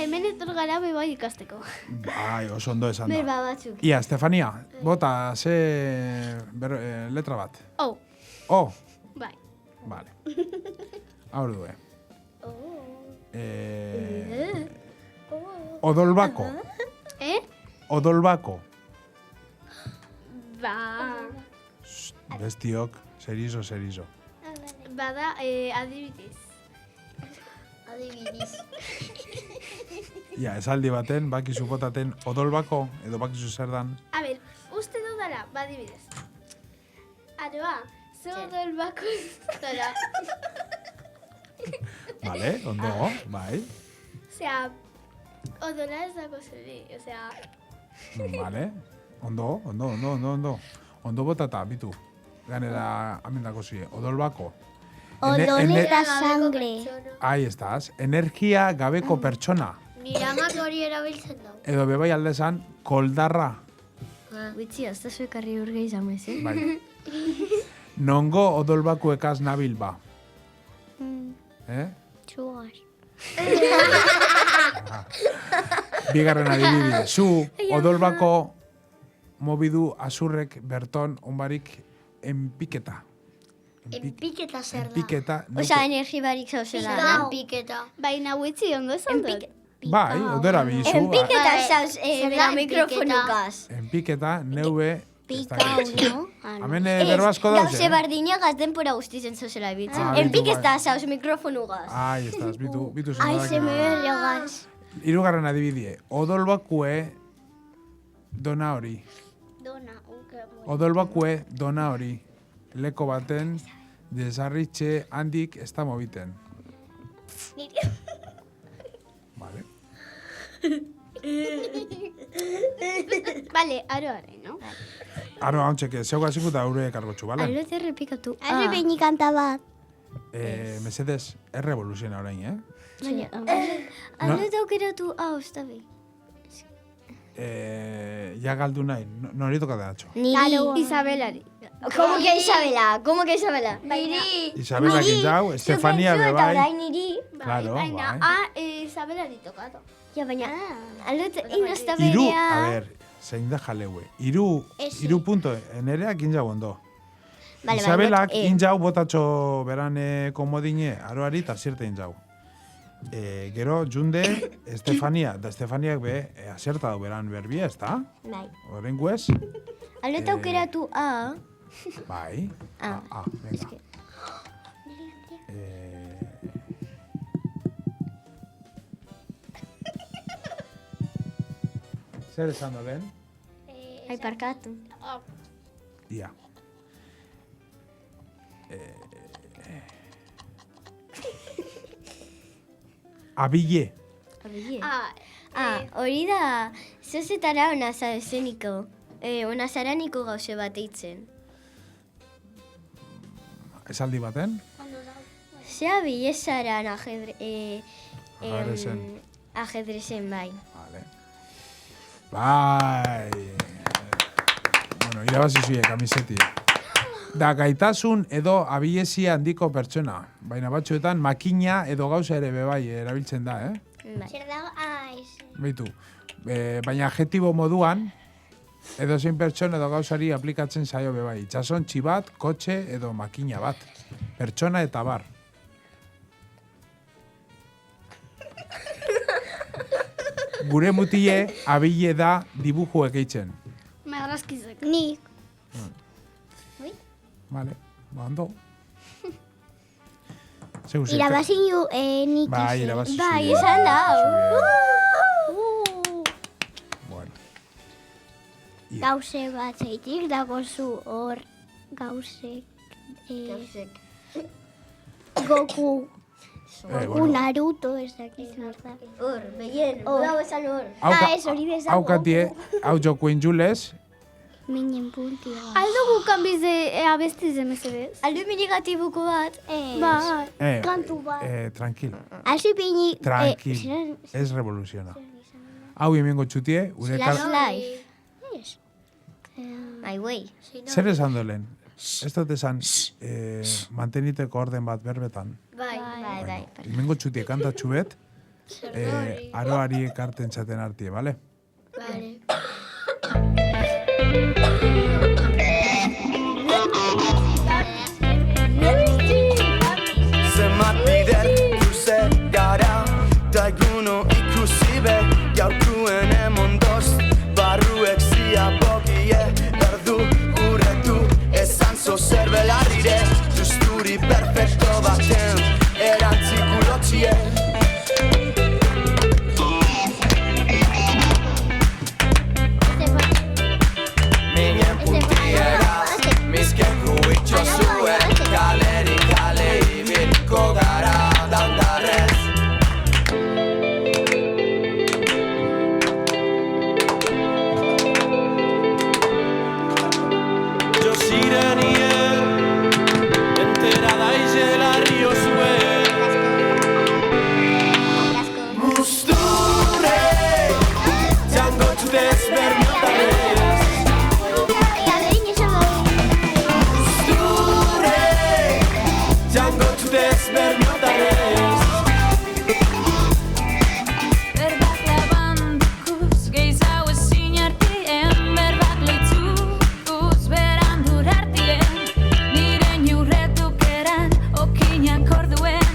Hemen etor gara bai ikasteko. Bai, oso ondo esan da. Berba batzuk. Ia, Estefania, bota, ze letra bat. Oh, O, bai. vale. Hau du, Odolbako. Odolbako. Ba... Bestiok, serizo. Bada, adibidez. Ia, esaldi baten, bakizu botaten odolbako, edo bakizu zer dan. A ber, uste dudala, badibidez. Aroa, ze odolbako zara. Vale, ondo, bai. Osea, odola ez dago zuri, osea... Vale, ondo. Ondo botata, bitu. Ganera, amendako zie, odolbako. Odol eta sangre. Ahí estás, energia gabeko pertsona. Nire amak hori erabiltzen dau. Edo bebai aldezan, koldarra. Bitzi, hasta zuekarri urge izan bez, Bai. Nongo odolbakuekaz nabil ba. Txugar. Bigarren adibide. Zu, odolbako mobidu azurrek berton onbarik enpiketa. Enpiketa zer da. Enpiketa. Osa, energi barik zauzela. Enpiketa. Baina huitzi ondo esan dut. Bai, odera bizu. Enpiketa zauz, zer bera da mikrofonukaz. Enpiketa, neue... Pikau, no? Hemen berbasko dauz, Gauze bardinagaz denpora guztizen zauzela bitzen. bitu, Enpiketa zauz mikrofonugaz. Ahí estás, bitu Ai, zenbadak. se me berrogaz. Hirugarren adibidie. Odolbakue dona hori. Dona, Odolbakue dona hori. Leko baten, desarritxe handik ez da mobiten. Vale. Bale, aroare, no? Aro, hauntxeke, zeuga zikuta aurre kargotxu, bale? Alo te repikatu. Arre beini kanta bat. Mesedez, errevoluziona orain, Baina, alo te aukeratu, ustabi. Ja galdu nahi, nori tokaten atxo. Niri. Isabelari. ¿Cómo que Isabela? ¿Cómo que Isabela? Isabela Gintzau, Estefania Eta bebai. orain niri. Claro, Baina, bai. Isabelari tokatu. Ja, baina, alo te Iru, inostaberea. a ver, zein da jaleue. Iru punto, nereak gintzau ondo. Vale, Isabelak bai, intzau botatxo beran komodine aroari eta zierte intzau. Gero, junde, Estefania, da Estefaniak be, azerta du beran berbia, ez da? Bai. Horren guez? Alo te aukeratu, Bai. Venga. Zer esan da ben? Ai, parkatu. Ia. Abile. Hori da, zezetara ona zazeniko. Ona zaraniko gauze bat eitzen. Esaldi baten? Zea bilezaran Ajedrezen. ajedrezen bai. Vale. Bai. Bueno, irabazi zuie kamiseti. Da gaitasun edo abilesia handiko pertsona. Baina batzuetan makina edo gauza ere bebai erabiltzen da, Zer dago? Beitu. Baina adjektibo moduan, edo zein pertsona edo gauzari aplikatzen zaio bebai. Itxasontzi bat, kotxe edo makina bat. Pertsona eta bar. Gure mutile abile da dibujuek eitzen. Marrazkizek. Nik. Vale, ondo. Zeu zeta. Irabazi nik Bai, izan. irabazi Bai, zuie. esan da. Bueno. Gauze bat zeitik dagozu hor gauzek. Goku. Bueno. Naruto ez dakit zer da. Hor, behien, Hor. hau esan hor. Ez hori bezala. Hau katie, hau jokuen julez. Minen puntia. Aldugu kanbize abestiz emezedez. Aldu minigatibuko bat. Bai. Kantu bat. Tranquilo. Hasi pini. Tranquilo. Ez revoluciona. Hau hemengo txutie, ure Life. Ez. My way. zer esan dolen? Ez dut esan, manteniteko orden bat berbetan. Bai. Hemengo txutie kantatxu bet, aroari ekarten txaten artie, bale? Vale. Zenbat bider luze gara, da eguno ikusi be, gaurkuen emondoz, barruek ziabogie, erdu urretu, esan zo zerbelarrire, justuri perfecto baten, erantziku lotxie. Minen puntiera, mizkeku itxosuen, kalerik kale ibiliko gara dandarrez. Jo zirenien, enterada izela rio zuen. Musturre, jango txutez bermiotarrez. Jango txutez bermiotarrez. Berbak labandukuz, gehiago ezin artien, berbak leitzukuz, berandur artien, nire nyurretuk eran, okinak orduen,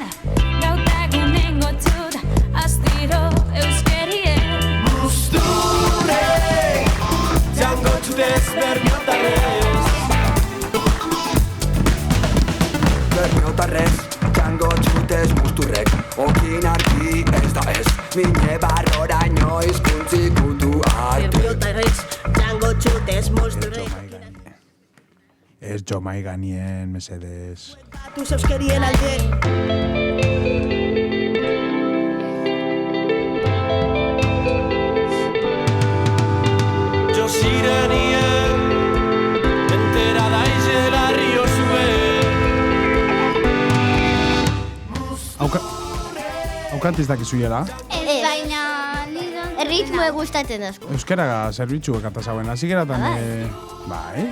gautagunen gotut, astiro euskerien. Musturre, jango txutez bermiotarrez. Bermiotarrez, jango txutez musturrek, okin argi ez da ez, mine barroraino izkuntzi kutu arte. Bermiotarrez, jango txutez mosturrek. Ez jo mai ganien, mesedez. Batu zeuskerien alde. Jo zirenien, enterada izela rio zuen. Haukantiz dakizuela. Ez, baina erritmoe gustatzen asko. Euskara zerbitzu ekata zauen. Hasi geratan, bai.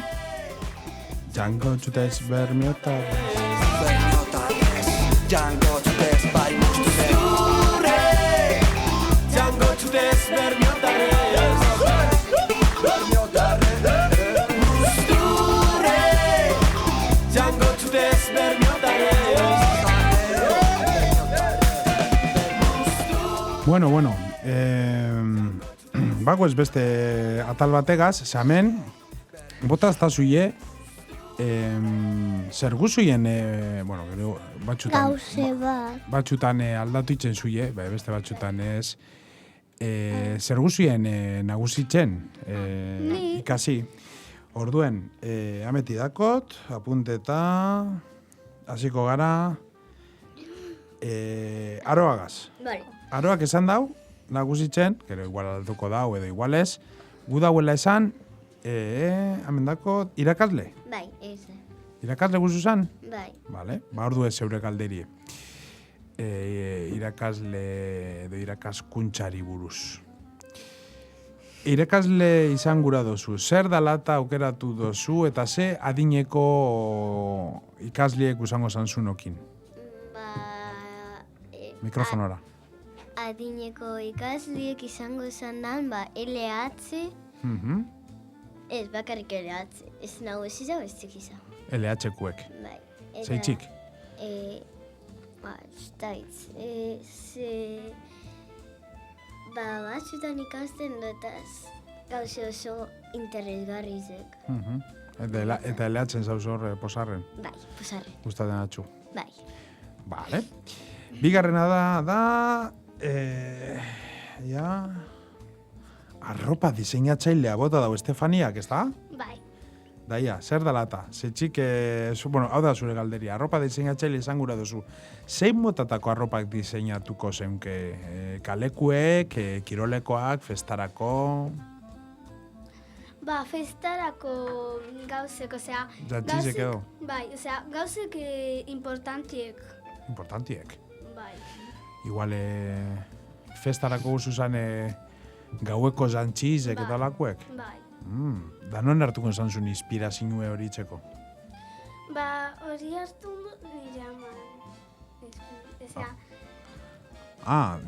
Jango txutez bermiotarrez. Bermiotarrez, jango txutez bai musturrek. Musturre, jango txutez bermiotarrez. Musturre, jango txutez bermiotarrez. Bueno. Bako ez beste atal bategaz, zamen, botazta zuie, zer guzuien, gero, batxutan... Gauze bat. Batxutan aldatu itzen zuie, beste batxutan ez, zer guzuien nagusitzen, ikasi. Orduen, ameti dakot, apunteta, hasiko gara, aroagaz. Vale. Aroak esan dau, nagusitzen, gero igual alduko dau edo igual ez, gu dauela esan, amendako, irakasle. Bai, ez. Irakasle guzu zan? Bai. Vale, ba ordu ez zeure galderie. Irakasle edo irakaskuntzari buruz. irakasle izan gura dozu. Zer dalata aukeratu dozu eta ze adineko ikasliek usango zanzunokin? Mikrofonora. Adineko ikasliek izango zandan, LH, ez bakarrik LH, ez nagusi izan, ez txik izan. LH-kuek. Bai. Zeitzik? Batzutan ikasten dutaz gauze oso interesgarrizek. Eta LH-en zauz hor posarren? Bai, posarren. Gustaten atxu? Bai. Vale. Bigarrena da, arropa diseinatzailea bota dago Estefaniak, ez da? Bai. Daia, zer dalata? Zetxik, hau da zure galderia, arropa diseinatzaile izan gura duzu. Zein motatako arropak diseinatuko zenke? Kalekuek, kirolekoak, festarako? Festarako gauzek, osea... Jatxizek edo? Bai, osea, gauzek importantiek. Importantiek? Bai. Igual, festarako guzuzan gaueko jantxizek eta lakuek? Bai. Da non hartuko zantzun inspirazioa hori txeko? Hori hartu nire aman.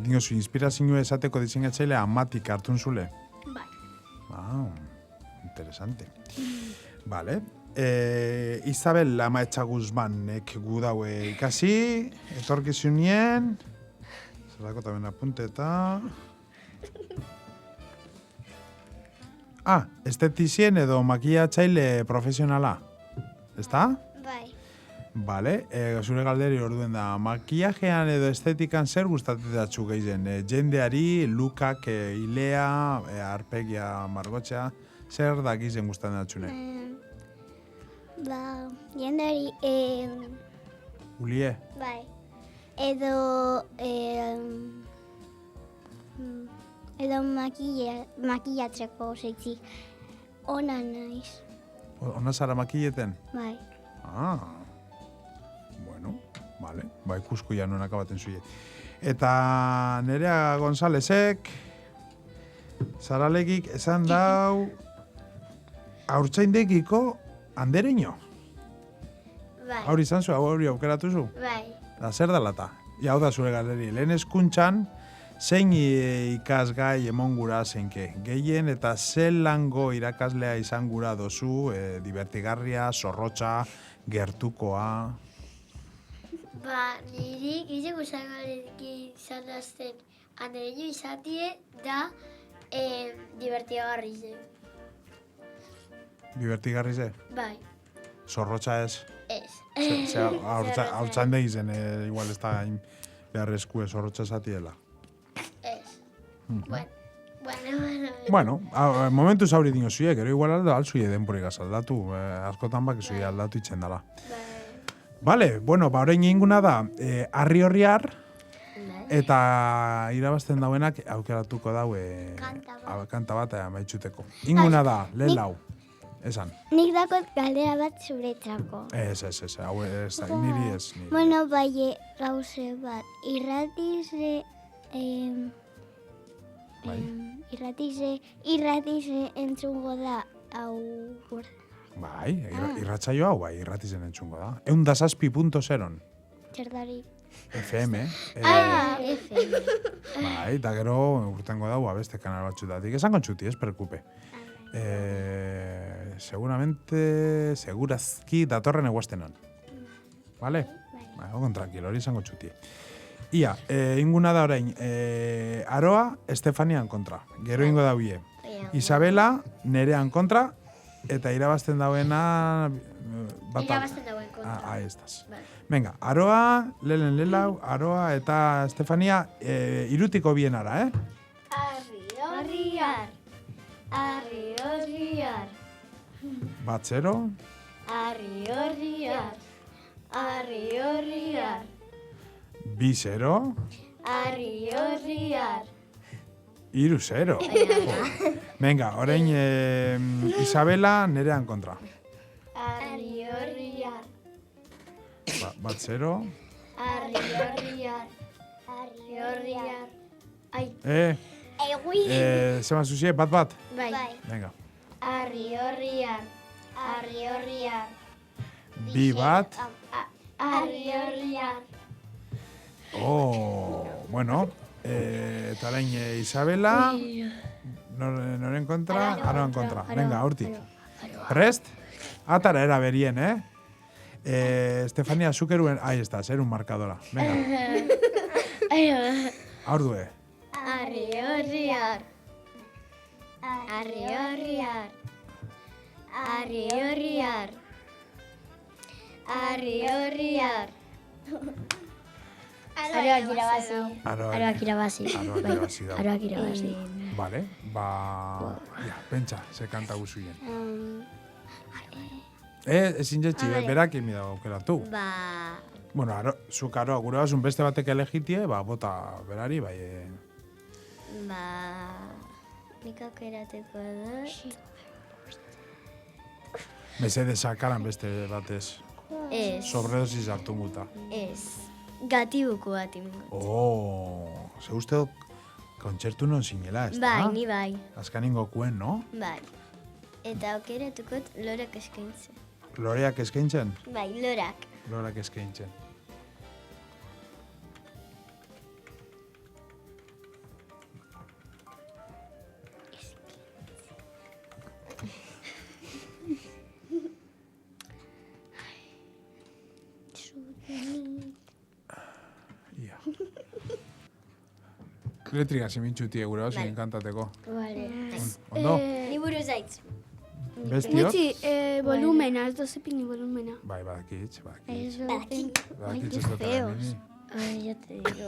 Dingozu, inspirazioa esateko diseinatzailea amatik hartun zule? Bai. Interesante. Vale. Isabel Amaetxa Guzmanek gu daue ikasi, etorkizunien, zerako taben apunte eta... estetizien edo makiatzaile profesionala. Ezta? Bai. Vale, zure galderi orduen da, makiajean edo estetikan zer gustatetatxu gehien? Jendeari, lukak, ilea, arpegia, margotxea, zer da gizien gustaten atxune? Jendeari, Ulie? bai. Edo makillatzeko zeitzik. Ona naiz. Ona zara makilleten? Bai. Bueno, vale. Ikusko ja non akabaten zuie. Eta Nerea Gonzalezek, Zaralegik esan dau haurtzaindekiko andereño. Bai. Hau izan zu, hau aukeratu zu? Bai. Da, zer dalata? Hau da zure galeri. Lehen eskuntxan, zein ikasgai emon gura zenke? Gehien eta zelango irakaslea izan gura dozu, divertigarria, zorrotxa, gertukoa... Niri gizeko zangarekin izan dazten andereño izatie da divertigarri ze. Divertigarri ze? Bai. Zorrotxa ez? Ez. Haurtzan da izen, igual ez da beharrezku zorrotxa zatiela. Ez. Bueno, momentu zauri dino zuie, gero igual altzuie denporik aldatu, askotan bak zuie aldatu itzen dela. Vale, bueno, orain inguna da, arri horriar, eta irabazten dauenak aukeratuko dau kanta bat maitxuteko. Inguna da, lehen lau, esan. Nik dakot galdera bat zuretzako. Ez, hau ez da, niri ez. Bueno, bai, gauze bat, irratize entzungo da, hau... Bai, irratsaio hau, bai, irratizen entzungo da. 107.0. Txerdari. FM. FM. Bai, eta gero urtengo dago beste kanal batxutatik. Esango txuti, ez perkupe. Segurazki datorren eguaztenan. Vale? Bai, ogon tranquilo, hori esango txuti. Ia, inguna da orain, Aroa, Estefanian kontra. Gero ingo da bie. Isabela, Nerean kontra, eta irabazten dauena... Irabazten dauen kontra. Ahí estás. Venga, Aroa, Lelau, Aroa eta Estefania, irutiko bienara, Arri horriar. Bat zero. Arri horriar. Bi zero. Arri horriar. Iru zero. Venga, orain Isabela, Nerean kontra. Arri horriar. Bat zero. Arri horriar. Ai. Zema zuzie, bat. Bai. Venga. Arri horriar. Bi bat. Arri horriar. Bueno. Eta orain Isabela. Noren kontra? Aroan kontra. Venga, hortik. Prest? Atara era berien, Estefania, zukeruen... Ahí está, ser un marcadora. Venga. Aurdue. Arri horriar. Aroak irabazi. Vale, pentsa, ze kanta guzuien. Ezin jetxi, berak imi dago aukeratu. Bueno, zuk aroa, gure basun beste batek elegitie, bota berari, bai... Nik aukerateko dut. Mesede sakaran beste batez. Ez. Sobredosis hartu muta. Ez. Gatibuko bat imingo. Ze uste dut kontzertu non zinela, ez da? Bai, ni bai. Azkaningo kuen, no? Bai. Eta aukeratukot lorak eskaintzen. Loreak eskaintzen? Bai, lorak. Lorak eskaintzen. Letriga simintxutie gure hau zin kantateko. Ondo? Ni buru zaitz. Bestiok? Volumena, ez dozepini volumena. Bai, badakitz. Badakitz. Badakitz ez dut egin. Ay, ya te digo.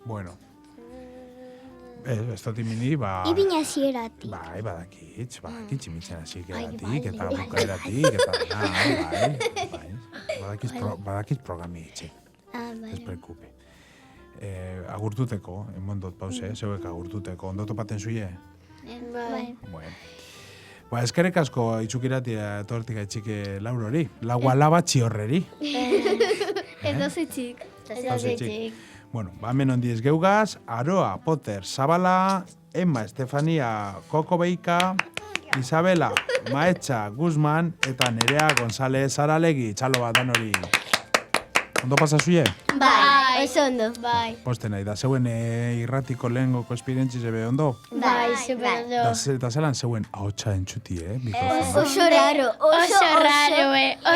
Bueno. Ez dut imini, Ibina zierati. Bai, badakitz imitzen hasieratik, eta bukaeratik, eta bai. Badakitz programi itxe. Ez preocupe. Agurtuteko, emondot pause, zeuek agurtuteko. Ondo topaten zuie? Bai. Bueno. Eskerrik asko itzukiratia etortik aitxike laurori. Laua laba txiorreri. Ez dozitxik. Bueno, hemen ondiez geugaz, Aroa, Potter, Zabala, Emma, Estefania, Koko Beika, Isabela, Maetxa, Guzman, eta Nerea González Aralegi. Txalo bat danori. Ondo pasa zuie? Bai, oso ondo. Bai. Poste nahi, da zeuen irratiko lehengoko esperientzi zebe ondo? Bai, super ondo. Da zelan zeuen ahotsa entzuti, mikrofona. Oso raro. Oso raro,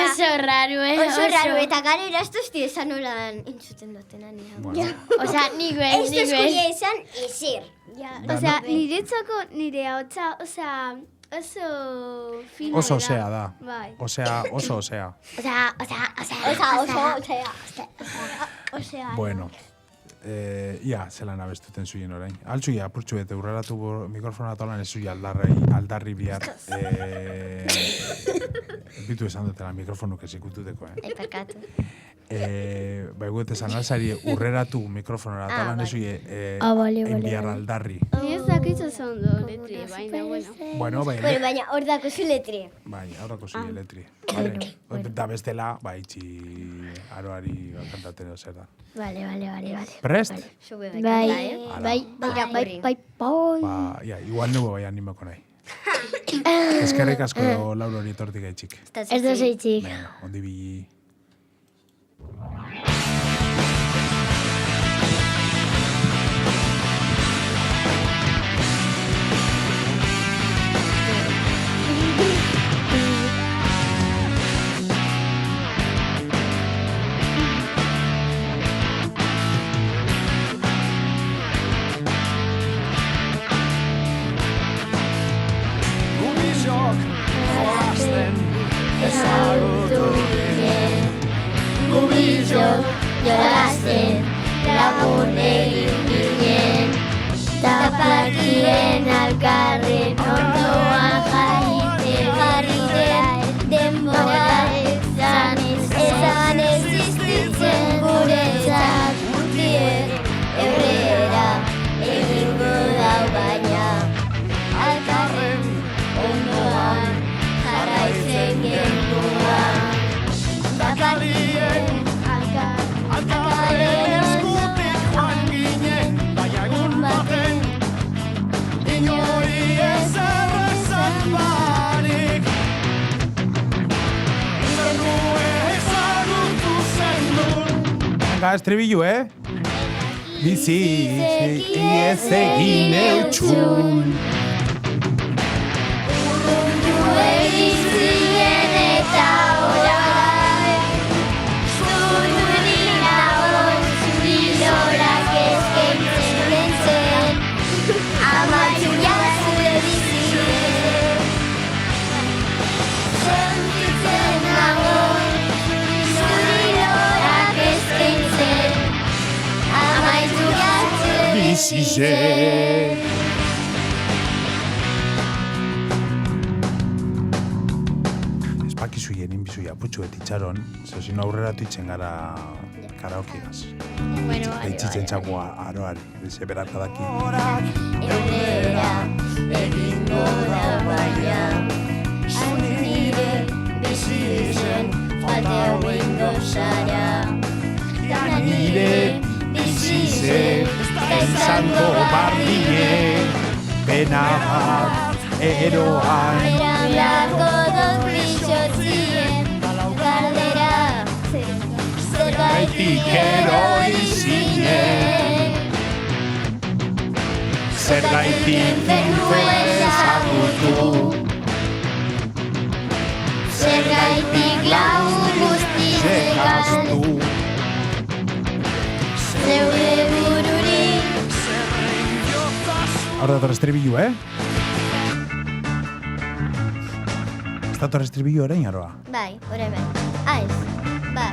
Oso raro, eta gara eraztuzti esan holan entzuten dutena nire. Bueno. Osea, nik bez. Ez duzkuria esan ezer. Osea, niretzako nire ahotsa, osea, oso fina. Oso osea da. Bai. Osea, oso osea. Osea. Bueno. Ia, zelan abestuten zuien orain. Altzu ia, apurtxu bete, urreratu mikrofona tolan ez zuia aldarri bihar. Bitu esan dutela mikrofonuk ez ikututeko, Epakatu. Baiguet esan alzari urreratu mikrofonora tolan ez zuia enbiar aldarri. Ni ez dakitza zondo letri, baina, bueno. Baina hor dako zu letri. Bai, aurrako zuia letri. Da bestela, itxi Aroari kantaten edo zer da. Vale. Prest? Bai. Igual nubo bai animako nahi. Eskerrik asko laurori etortik gaitxik. Ez dozitxik. Venga, ondi bili. Jolasten, lagun egin ginen, tapakien alkarren ondoan jarritean, denbora ezan existitzen guretzat guztiek eurrera egingo dau baina, alkarren ondoan jarraitzen genduan, tapakien alkarren Venga, estribillo, Bizi ez egin eutxun. Egizien eta orai Zurri nagon zuri lorak eskaintzen zen Amaitu zure bizien Sentitzen nagon zuri lorak eskaintzen Amaitu zure Bizizen. Espakizu jenin bizu japutxu etitxaron, zezino aurrera tuitzen gara karaokeaz. Bueno, Eitzitzen txago aroari, beze berak daki. Eurera egingo da baina Nire bizi zen falta egingo zara Nire bizi zen izango bardine pena bat eroan. Beranlako dut bizotzien galdera Zergaitik erori zinen, zergaitik zenuen ezagutu, Zergaitik lagun guztietan gaztu. Zeure bururi Ahora dator estribillo, Ez dator estribillo orain, aroa. Bai, orain bai. Ez. Bai.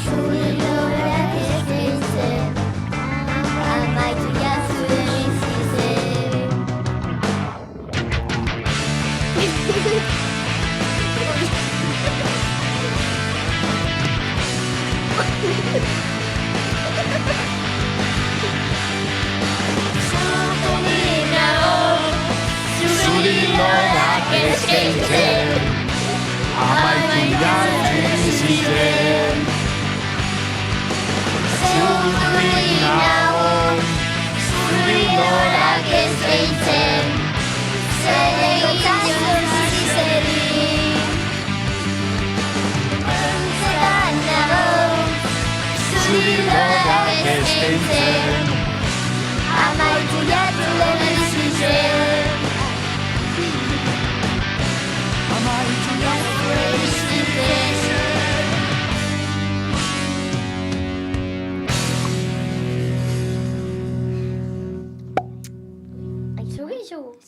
Zure lorak eskaintzen Amaitu zure bizitzen Zuri lorak eskaintzen, amaitu bizitzen. Zuri nagon, Zuri lorak eskaintzen Zer egin bizizeri Pentsetan nago Zuri lorak eskaintzen Amaitu zure bizitzen Amaitu zure bizitzen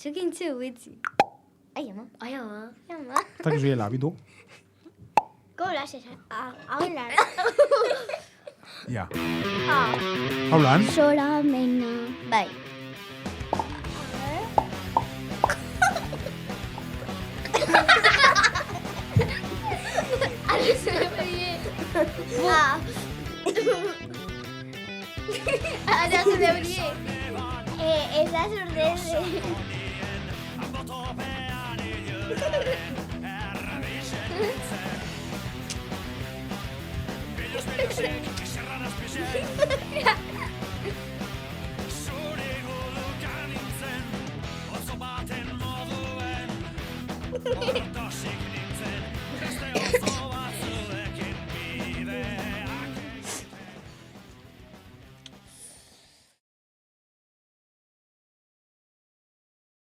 Zukin zu, bitzi. Ai, ama. Ai, ama. Ama. Eta gizu hiela, bitu. Gola, ahora. Ja. Haulan? Soramena. Bai. Ahora se me brillé. Ez da zurdez.